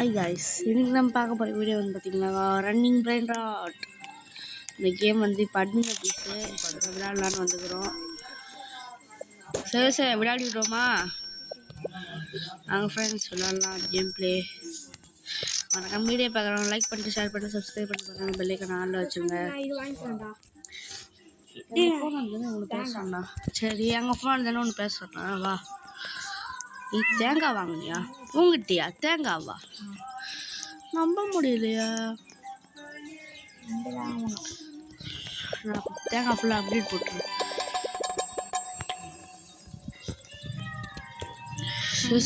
Hi guys, இன்னைக்கு நம்ம பார்க்க போகிற வீடியோ வந்து பார்த்தீங்கன்னா ரன்னிங் பிரைன் ராட். இந்த கேம் வந்து இப்போ அட்மின் பீஸு விளையாடலான்னு வந்துக்கிறோம். சரி விளையாடிடுறோமா? நாங்கள் ஃப்ரெண்ட்ஸ் விளையாடலாம் கேம் பிளே. வணக்கம், வீடியோ பார்க்குறோம். லைக் பண்ணிட்டு ஷேர் பண்ணிட்டு சப்ஸ்கிரைப் பண்ணி பாருங்கள். பெல்லைக்கான ஆளில் வச்சுருங்க. ஃபோன் வந்து ஒன்று பேசணும்ண்ணா. சரி, எங்கள் ஃபோன் தானே ஒன்று பேசணும்ண்ணா. வா, நீ தேங்காய் வாங்கினியா? உங்ககிட்டயா தேங்காவா? நம்ப முடியலையா? நான் தேங்காய் ஃபுல்லாக அப்டேட் போட்டுருவேன்.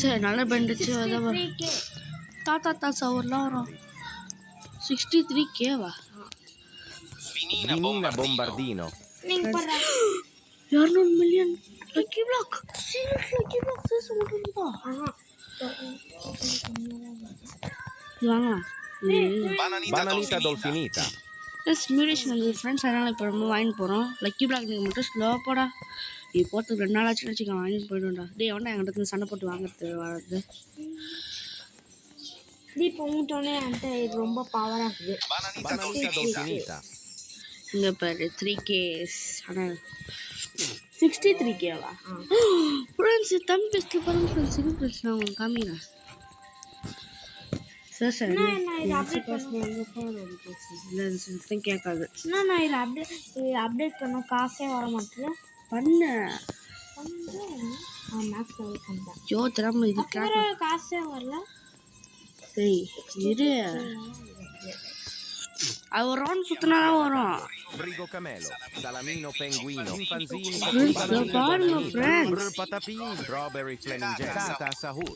சரி நல்லா பண்ணிடுச்சு. தாத்தா சவர்லாம் வரும். 63K Svinina Bombardino. 200 million lucky block. Lucky block சேஸ் போட்டுருந்தா வாங்கலாம். Bananita Dolfinita. மியூரேஷன் வந்து ஃப்ரெண்ட்ஸ், அதனால் இப்போ ரொம்ப வாங்கிட்டு போகிறோம். லக்கி பிளாக் நீங்கள் மட்டும் ஸ்லோவாக போடா. நீ போகிறதுக்கு 2 நாள் ஆச்சுன்னு வச்சுக்கோங்க, வாங்கிட்டு போய்டும்டா. டே எவன்டா என்கிட்ட சண்டை போட்டு வாங்குறது வர்றது? இப்போ உங்கள்கிட்ட என்கிட்ட இது ரொம்ப பவராக இருக்குது. Bananita Dolfinita. இங்கே பாரு 3K. ஆனால் 63K ஃப்ரெண்ட்ஸ். தம்பி பெஸ்ட்டு பாருங்க ஃப்ரெண்ட்ஸ். இது ஃப்ரெண்ட்ஸ் நான் உங்களுக்கு காமிக்கிறேன். சார் கேட்காது. நான் இதை அப்டேட் பண்ண காசே வர மாட்டேன். பண்ண மேக்ஸ் லெவல் பண்ணுறேன். ஜோ திறமை இது காசே வரல. சரி இரு, அது ஒரு ரவுண்ட் சுற்றினாதான் வரும். Brigo Camelo. Salamino Penguino. Chimpanzini. பாருங்க friends. Patapin. Strawberry Flemington. Tata Sahur.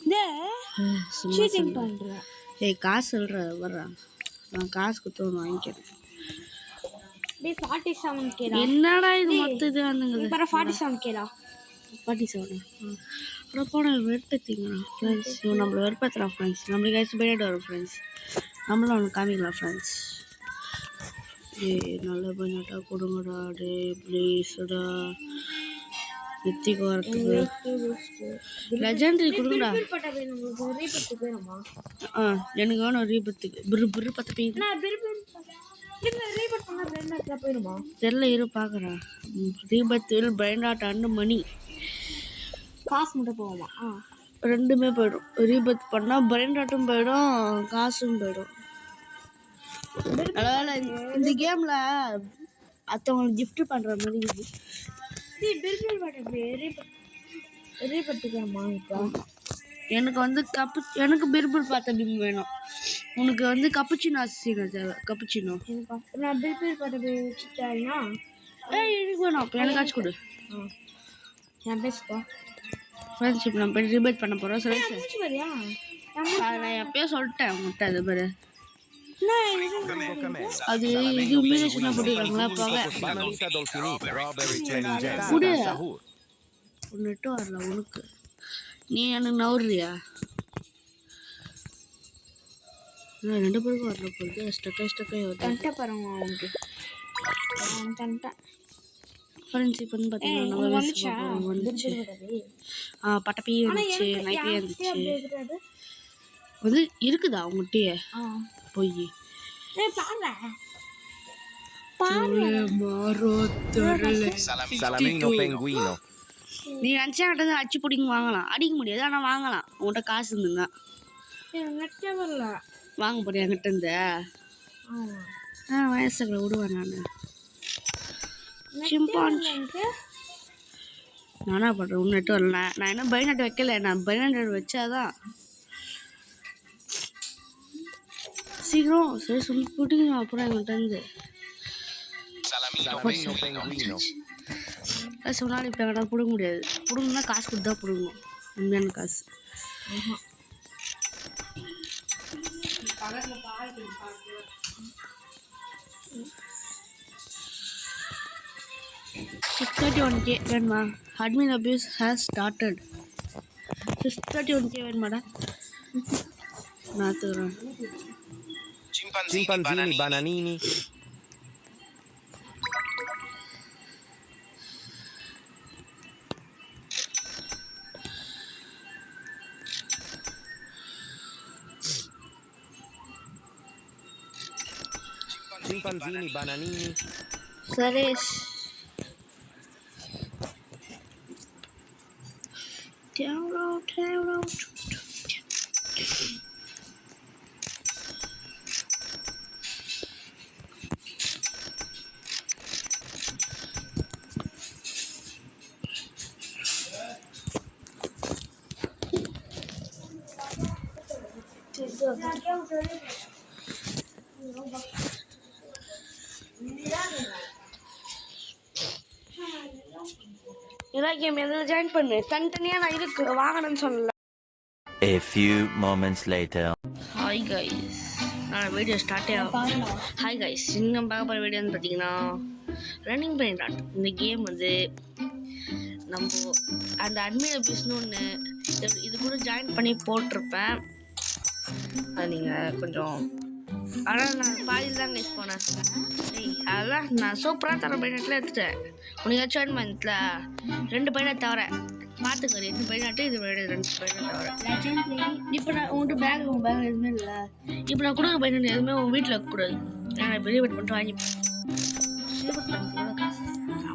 Cheating பண்ணுறேன். ஏய் காசு சொல்கிற வர்றேன். நான் காசு கொடுத்து ஒன்று வாங்கிக்கிறேன். 47K. என்னடா இது மொத்தம் இது வந்துங்குது. 47K 47. அப்புறம் போன வெறுப்பேற்றிங்கண்ணா ஃப்ரெண்ட்ஸ். இவன் நம்மளை வெறுப்பேற்றுறான் ஃப்ரெண்ட்ஸ். நம்மளுக்கு ஏதாச்சும் பேட் வரும் ஃப்ரெண்ட்ஸ். நம்மளும் அவனுக்கு காமிக்கலாம் ஃப்ரெண்ட்ஸ். ஏ நல்ல பண்ணட்டா கொடுங்கடா. டே ப்ளீஸ்டா நித்திக்கு வரத்துக்கு லெஜெண்டரி கொடுங்கடா. எனக்கு வேணும் ரீபத்துக்கு. பிரு பத்து பீ தெரியல, இரு பார்க்குறேன். ரீபத்தில் பிரைன் ராட் அண்டு மணி காசு மட்டும் போகுமா? ரெண்டுமே போயிடும். ரீபத் பண்ணால் பிரைன் ராட்டும் போயிடும், காசும் போயிடும். அதனால் இந்த கேமில் அடுத்தவங்களுக்கு கிஃப்ட் பண்ணுற மாதிரி இது. எனக்கு வந்து எனக்கு பிர்பிள் பார்த்த பிம் வேணும். உனக்கு வந்து கப்புச்சினோ அசினோ தேவை. கப்புச்சினோ நான் பில்பில் பார்த்த வச்சுட்டேன்னா எனக்கு வேணும். அப்போ எனக்காச்சும் கொடு. என் பேசுப்பா ஃப்ரெண்ட்ஸ். இப்போ நம்ம போய் ரிபேட் பண்ண போகிறோம். சரி வரியா? நான் எப்பயே சொல்லிட்டேன் உங்கள்கிட்ட. அது பாரு, Brigo Camelo. அது இது மியூரேஷனாக போட்டுருக்காங்களா? போக Bananita Dolfinita. Strawberry Flemington. Kuda. Tata Sahur. ஒன்றுட்டு வரல உனக்கு. நீ எனக்கு நவுறியா? நான் 2 பேருக்கும் வரல போகுது. ஸ்டக்காக வருது. தண்டை பாருங்க அவனுக்கு. தண்டை ஃப்ரெண்ட்ஸ். இப்போ வந்து பார்த்தீங்கன்னா வந்துச்சு. பட்டப்பி வந்துச்சு, நைப்பே வந்துச்சு. வந்து இருக்குதா உங்கள்கிட்டயே? போய் Salamino Penguino. நீ நினச்சா கிட்ட அச்சு பிடிங்க வாங்கலாம். அடிக்க முடியாது, ஆனால் வாங்கலாம். உங்கள்கிட்ட காசு இருந்துங்க வாங்க போறியா என்கிட்ட இருந்து? வயசுகளை விடுவேன் நான். சிம்பான்சி நானா பண்ணுறேன். உன்னிட்டு வரல. நான் என்ன பைநாட்டு வைக்கல. நான் பைநாட்டு வச்சாதான் சீக்கிரம். சரி சொல்லி போட்டுங்க. அப்புறம் என்கிட்ட இருந்து Salamino Penguino. சொன்னாலும் இப்போ என்கிட்ட பிடுங்க முடியாது. பிடுங்கன்னா காசு கொடுத்து தான் பிடுங்கணும். உண்மையான காசு. $31K வேணுமா? Admin abuse has started. 31K வேணுமாடா? நான் தருவேன். Chimpanzini Bananini. Schinfanzini, bananini. Suresh. Down road. எல்லா கேம் எதில் ஜாயின் பண்ணு தனித்தனியாக நான் இருக்கு வாங்கணும்னு சொல்லல. A few moments later. Hi guys, நான் வீடியோ ஸ்டார்ட் ஆகும். ஹாய் கைஸ், இன்னும் பார்க்க போகிற வீடியோன்னு பார்த்தீங்கன்னா ரன்னிங் பிரைன். இந்த கேம் வந்து நம்ம அந்த அட்மின் அபியூஸ்னு ஒன்று இது கூட ஜாயின் பண்ணி போட்டிருப்பேன். அது நீங்கள் கொஞ்சம் ஆனால் நான் பாதியில் தான் கைஸ் போனேன். அதெல்லாம் நான் சூப்பராக தர பையனட்டில் எடுத்துட்டேன். உனக்கு ஜாயின் பண்ணத்தில் 2 பையனை தவிர பார்த்துக்கறி 2 பையனாட்டு இது 2 பையனை தவிர. இப்போ நான் உங்கள்கிட்ட உங்கள் பேக் எதுவுமே இல்லை. இப்போ நான் கொடுக்குற பையன் எதுவுமே உங்கள் வீட்டில் இருக்கக்கூடாது. நான் பெரிய வீட்டு பண்ணிட்டு வாங்கிப்பேன்.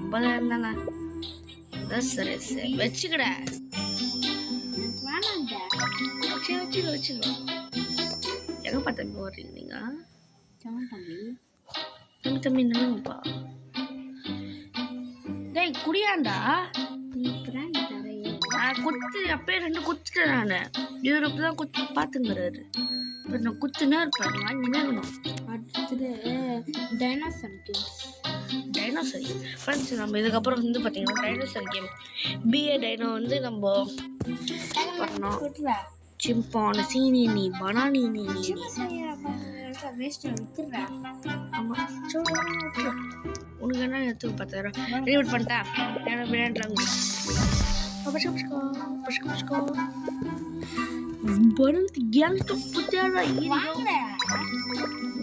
50,000 தானே. சரி வச்சுக்கடா. வச்சுக்கோ. எங்கே பார்த்தா வர்றீங்க நீங்கள்? தம்பி என்னப்பா டேய் குடியாண்டா. நான் குத்து அப்பயே 2 குத்துட்டேன். நான் இவர் இப்போ தான் குத்து பார்த்துங்கிறாரு. இப்போ நான் குத்துனா இருப்பேன் வாங்கினே இருக்கணும். அடுத்தது டைனோசர் ஃப்ரெண்ட்ஸ். நம்ம இதுக்கப்புறம் வந்து பார்த்தீங்கன்னா டைனோசர் கேம் பிஏ டைனோ வந்து நம்ம பண்ணோம். சிம்பான் சீனி பனானி ஆமாம். உனக்கு என்ன எடுத்து 10,000 ரீவெட் பண்ணிட்டேன். எனக்கு பிரியாணிலாம்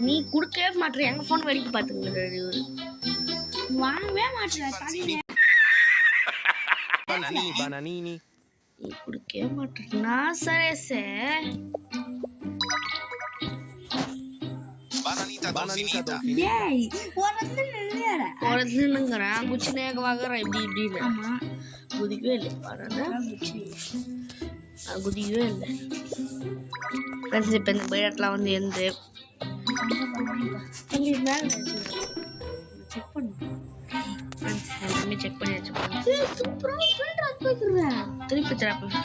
நீ கொடுக்கவே மாட்டேற. எங்க போன் வரைக்கு பாத்துங்க. வாங்கவே மாட்டேற. Bananini. நீ கொடுக்கவே மாட்டேற. நான் சரேசே Bananita ஒருத்தனுங்கிறேன் குச்சினேக வாங்குறேன். இப்படின்னு குதிக்கவே இல்லை. குதிக்கவே இல்லை. ஃப்ரெண்ட்ஸ் இப்போ இந்த பையட்லாம் வந்து எந்த செக் பண்ணு ஃப்ரெண்ட்ஸ். எல்லாமே செக் பண்ணியாச்சு. திருப்பி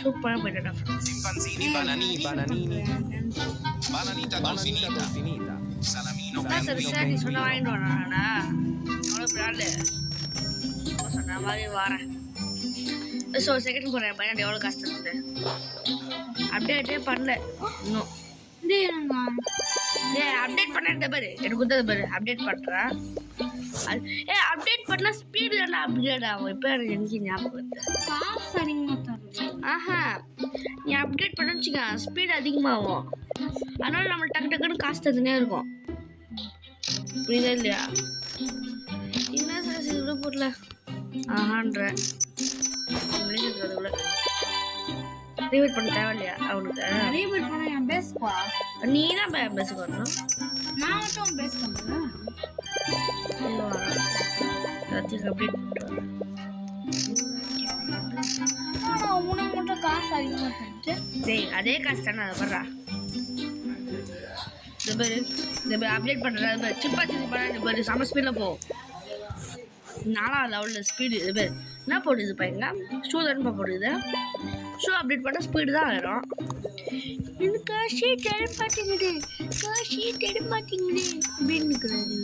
சூப்பராக போயிட்டா ஃப்ரெண்ட்ஸ். சரி சொன்ன வாங்கிட்டு வரேன்டா. எவ்வளோ பிராண்டு சொன்ன மாதிரி வரேன். ஸோ செகண்ட் போடுறேன் பையன் எவ்வளோ காசு இருக்குது. அப்டேட்டே பண்ணல இன்னும். அப்டேட் பண்ணிட்டு பாரு. எனக்கு கொடுத்தது பாரு. அப்டேட் பண்ணுறேன். அப்டேட் பண்ணால் ஸ்பீடு தானே அப்டேட் ஆகும். இப்போ எனக்கு ஞாபகம் ஆஹா நீ அப்டேட் பண்ண வச்சுக்க ஸ்பீடு அதிகமாகும். அதனால நம்ம டக்கு டக்குன்னு காசு தந்துனே இருக்கும். புரியுதா இல்லையா? என்ன சார் இவ்வளோ போடல ஆஹான்ற அதுக்குள்ள ரீவெட் பண்ண தேவையில்லையா அவனுக்கு? ரீவெட் பண்ண என் பேசுப்பா. நீ தான் பேசுக்கு வரணும். நான் மட்டும் பேச பண்ணுறேன். எல்லாத்தையும் அப்டேட் பண்ணிட்டு உனக்கு மட்டும் காசு அதிகமாக பண்ணிட்டு சரி அதே காசு தானே. அதை வர்றா இந்த பேர் அப்டேட் பண்ணுறது சிப்பா பண்ண பேர் செம ஸ்பீடில் போகும். 4வது லெவலில் ஸ்பீடு. இது பேர் என்ன போடுது பையங்க? ஷூ தானே போடுது. ஷூ அப்டேட் பண்ணால் ஸ்பீடு தான் ஆயிரும். எனக்கு காசே தர மாட்டேங்குது அப்படின்னு இருக்கிறாரு.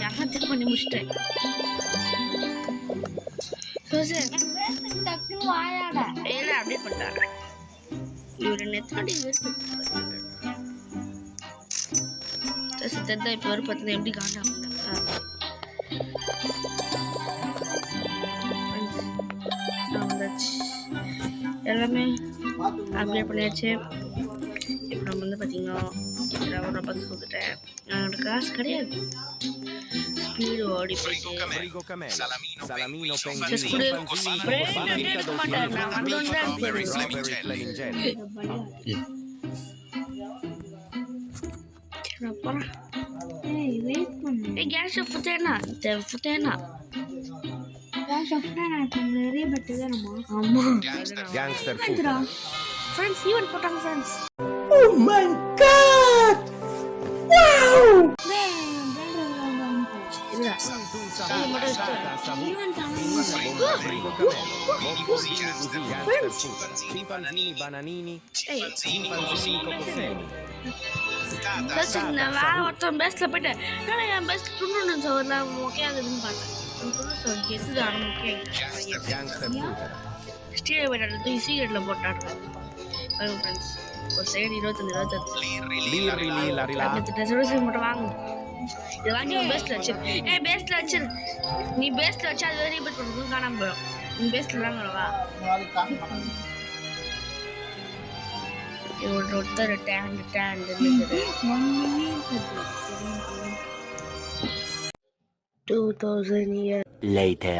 யாரா திரும்ப பண்ணி முடிச்சிட்டேன். அப்டேட் பண்ணிட்டாரு. இவரு நெத்தாடி சித்தா இப்போ ஒரு 10 எப்படி காண்டா எல்லாமே அப்டேட் பண்ணியாச்சு. இப்போ நம்ம வந்து பார்த்தீங்கன்னா நான் பங்கு கொடுத்துட்டேன். என்னோட காசு கிடையாது. ஸ்பீடு ஓடி போயிட்டு Salamino எடுக்க மாட்டேன். நான் வந்தோன்னு அப்புறம் ஏய் வெயிட் பண்ணு. கேஸ் ஸ்டவ் ஃபுத்தேனா ஃபுத்தேனா கேஷ் ஆஃப்னா நான் இப்போ நிறைய பெட்டு தானம்மா. ஆமா Gangster food. ஃப்ரெண்ட்ஸ் ஈவன் போட்டாங்க ஃப்ரெண்ட்ஸ் இல்ல Chimpanzini, bananini, chimpanzini, cocosini. வேற ஒருத்தன் பெஸ்ட்ல போயிட்டு ஏன்னா என் பெஸ்ட் துண்டு சவர்ல ஓகே ஆகுதுன்னு பார்த்தேன் துண்டு சவர் எது ஆனால் ஓகே Gangster food. ஸ்டீல் போயிட்டு சீக்கிரட்டில் போட்டாடுங்க ஃப்ரெண்ட்ஸ் ஒரு சைடு 25 28 மட்டும் வாங்க இது வாங்கி பேஸ்ட்ல வச்சிரு பேஸ்ட்ல வச்சிரு நீ பேஸ்ட்ல வச்சு அது வரையும் ரீபேட் பண்ணுறது காணாம போயிடும் நீ பேஸ்ட்ல வாங்கலவா ஒருத்தர் டேண்ட் 2000 years Later.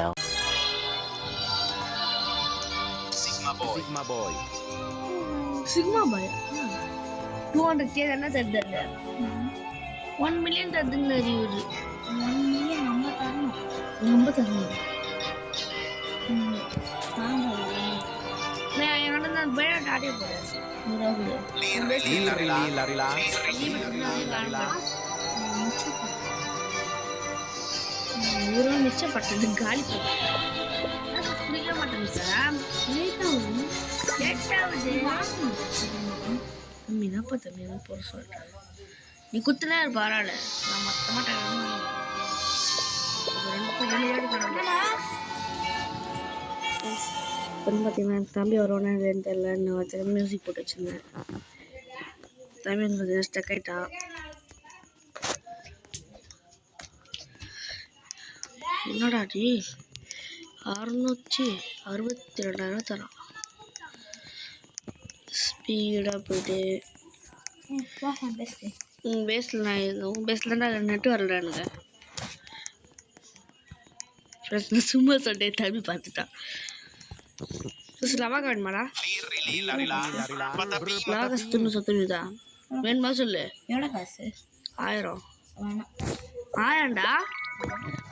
Sigma boy. Sigma boy 200K தானே தருது 1 மில்லியன் தருதுன்னு அறிவுறு 1 மில்லியன் நம்ம தரணும். நம்ம தரணும் என்கிட்ட நான் பேர டாட்டே போகிறேன் இவரும் மிச்சப்பட்டது காலி குடிக்க மாட்டேங்க சார் லேட்டாகுது தம்பி என்னப்பா தம்பி என்ன போட சொல்லிட்டேன் நீ குத்துனா பரவாயில்ல நான் மொத்தமாக வந்து பார்த்தீங்கன்னா தம்பி வருவானு தெரியல இன்னும் மியூசிக் போட்டு வச்சுருந்தேன் தம்பி வந்து பார்த்தீங்கன்னா ஸ்டக் ஆகிட்டான் என்னடா டி 662,000 தரான் ஸ்பீடாக போயிட்டு பெஸ்ட்டு பேஸில் நான் உன் பேஸில் தான் நெட்டு வரல எனக்கு ஃப்ரெண்ட்ஸ் சும்மா சொல்லிட்டே தம்பி பார்த்துட்டான் லவாக வேணுமாடா லவாக சொத்துணுதா வேணுமா சொல்லு எவ்வளோ காசு? 1000 வேணாம். 1000டா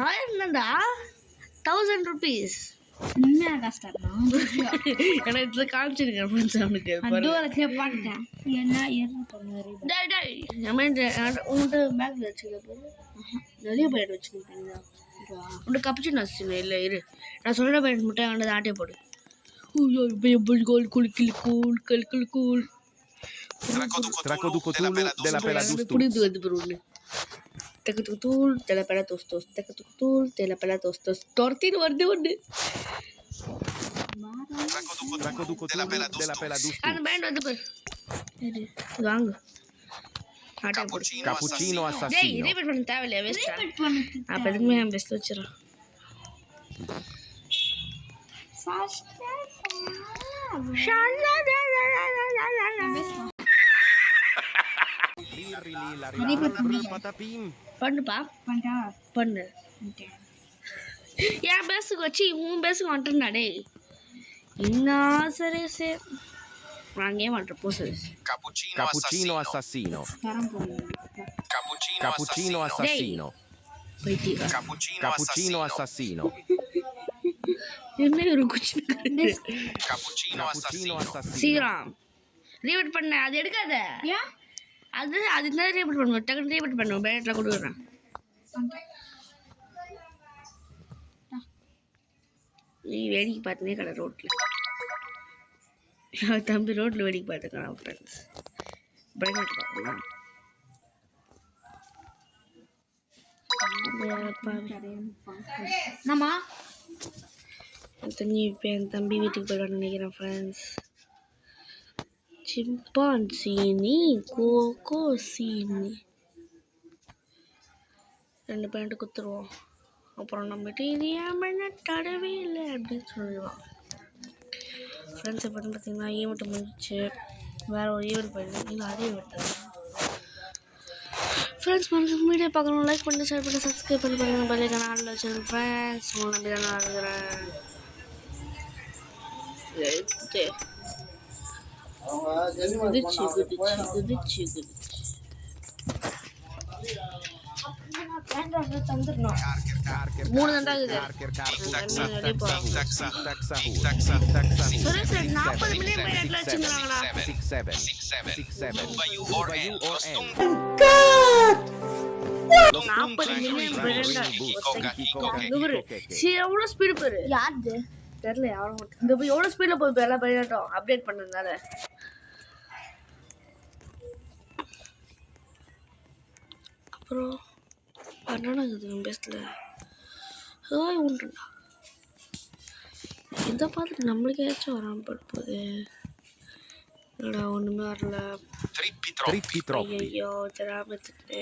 1000 தான்டா 1000 rupees உண்மையான காசு தரணும். எனக்கு இதில் காமிச்சிருக்கேன் ஃப்ரெண்ட்ஸ் அவனுக்கு தூரத்துலேயே பார்த்துட்டேன். என்ன 290. டேய் டேய் உங்கள்கிட்ட பேக்கில் வச்சுக்க நிறைய பேர் வச்சுக்கோங்க உன்ட்டு கப்பிச்சு வச்சுங்க இல்லை இரு நான் சொல்கிற பேர் மட்டும் அவனது ஆட்டே போடு cool Tracoducotulu della pela dustus. புரிந்து வந்து பெறுவோன்னு தூள் தெலப்பெல தோஸ்தோஸ் தூள் தெலப்பெல தோஸ்தோஸ் தொர்த்தின்னு வருது ஒன்று Tracoducotulu della pela dustus. அந்த பேண்ட் வந்து பாரு இது வாங்க ஆட்டே போடு Cappuccino டேய் assassino. ரீபீட் பண்ண தேவையில்லையா வேஸ்ட்டா பண்ணுறது அப்போ எதுக்குமே என் பெஸ்ட் வச்சிடறேன் Patapim. பண்ணுப்பா பண்ணிட்டா பண்ணு என் பேஸுக்கு வச்சு உன் பேஸுக்கு வந்துட்டுனா டேய் என்ன சரி சரி வாங்கே மாட்டேன் போ சரி Cappuccino assassino. தரம் போகணும். Cappuccino assassino. போயிட்டீங்க Cappuccino assassino. என்ன ஒரு குச்சி Cappuccino assassino. சீக்கிரம் ரீபீட் பண்ண அது எடுக்காத ஏன்? அது தான் ரீபீட் பண்ணுவோம் டக்குனு ரீபீட் பண்ணுவோம் பேட்டில் கொடுக்குறேன் நீ வேடிக்கை பார்த்துனே கடை ரோட்டில் தம்பி ரோட்டில் வேடிக்கை பார்த்துக்கலாம் ஃப்ரெண்ட்ஸ் பிரேக்னெட் பார்க்கலாம் என்னம்மா? தண்ணி இப்போ என் தம்பி வீட்டுக்கு போய்டுவான்னு நினைக்கிறேன் ஃப்ரெண்ட்ஸ் சிம்பான்சீனி கோகோ சீனி 2 பேண்ட்டு குத்துருவோம் அப்புறம் நம்மகிட்ட இது ஏன் தடவே இல்லை அப்படின்னு சொல்லுவான் ஃப்ரெண்ட்ஸ் இப்போ பார்த்தீங்கன்னா ஈவெண்ட் முடிஞ்சிச்சு வேறு ஒரு ஈவெண்ட் போயிருந்தேன் இல்லை அதே ஈவெண்ட் தான் ஃப்ரெண்ட்ஸ் மறக்காம வீடியோ பார்க்கணும் லைக் பண்ணி ஷேர் பண்ணி சப்ஸ்கிரைப் பண்ணி பாருங்கள் பள்ளிக்கான ஆளில் வச்சுருக்கேன் ஃப்ரெண்ட்ஸ் உங்களை நம்பி தான் நான் இருக்கிறேன் குதிச்சு நான் பேண்ட் ஆர்டர் தந்துடணும். Karker, 3 தான்டா இருக்குது. Karker, Karkur, தண்ணி Tic வெளியே Tac போகும். Sahur, Tic Tac Sahur, Tic Tac Sahur, Suresh Six, 40 seven, million பேட்ல வச்சுக்கிறாங்கடா. 6-7. Duba Duba URL. URL. Lostung 40 million பேட்ல Kiko, எவ்வளவு ஸ்பீடு பாரு. யாருது? தெரியல யாரும் மட்டும். இந்த போய் எவ்வளவு ஸ்பீட்ல போய் எல்லா பையனாட்டும் அப்டேட் பண்ணதுனால. அப்புறம் என்னடா இது பெஸ்ட்ல ஹாய் உண்டுடா. இந்த பார்த்துட்டு நம்மளுக்கு ஏதாச்சும் வராமல் போகுது. இல்லடா ஒன்றுமே வரல. Trippi Trippi troppi. ஐயோ தெரியாமத்துட்டு.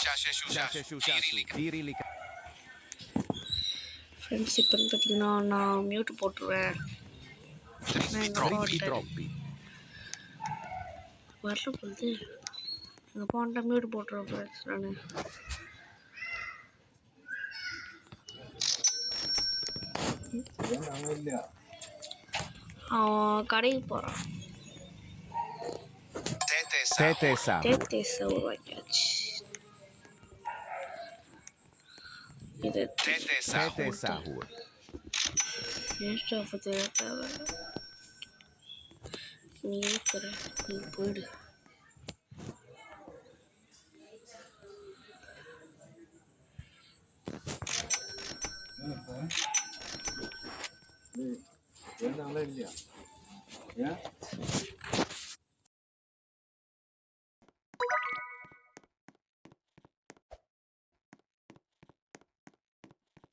Shashe Shashe shushash. shushash. Dirili. Friends இப்போன்னு பார்த்தீங்கன்னா நான் மியூட் போட்டுருவேன். நான் எங்கள் அப்பா Trippi வந்துட்டேன். troppi. வரல போகுது. எங்கள் அப்பா வந்துட்டா மியூட் போட்டுருவேன் ஃப்ரெண்ட்ஸ் நான். அவன் கடைக்கு போகிறான். Tete Sahur. Tete Sahur. டேட்டேஸை உருவாக்கியாச்சு. இது Tete Tete Sahur. Sahur. Waste of தேவை. நீ இருக்கிற நீ போயிடு.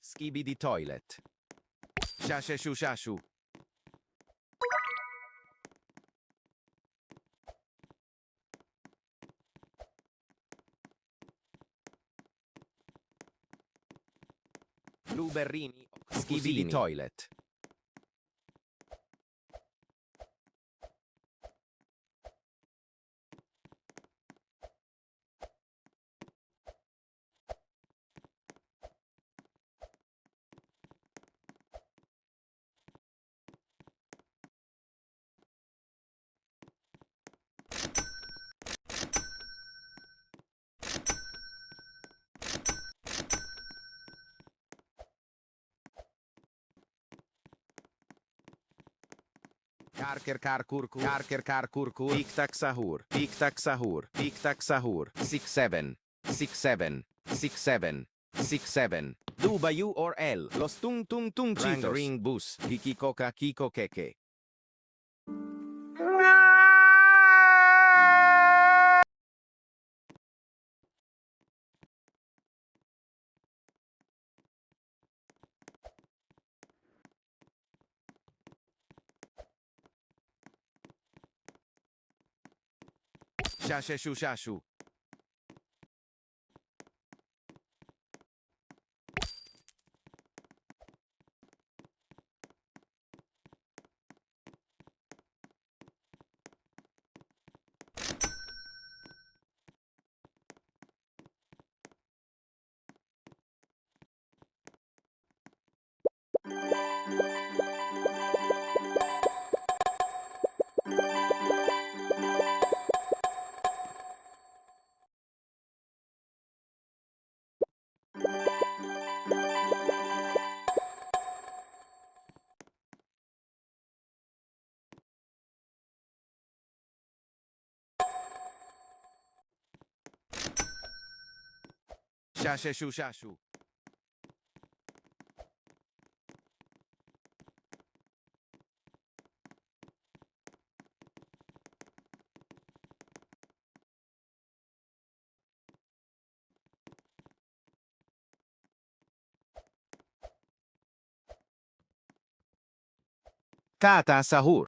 Skibidi toilet. Shashe shushashu. Blueberrini. Skibidi toilet. Karker karkurku. Karker karkurku. Tic Tac Sahur. Tic Tac Sahur. Tic Tac Sahur. 6-7. 6-7. 6-7. 6-7. Duba URL. Los tung tung tung Cheetos. Ring bus. Kiki coca kiko keke. Shashe shushashu. Shashe shushashu. Tata Sahur.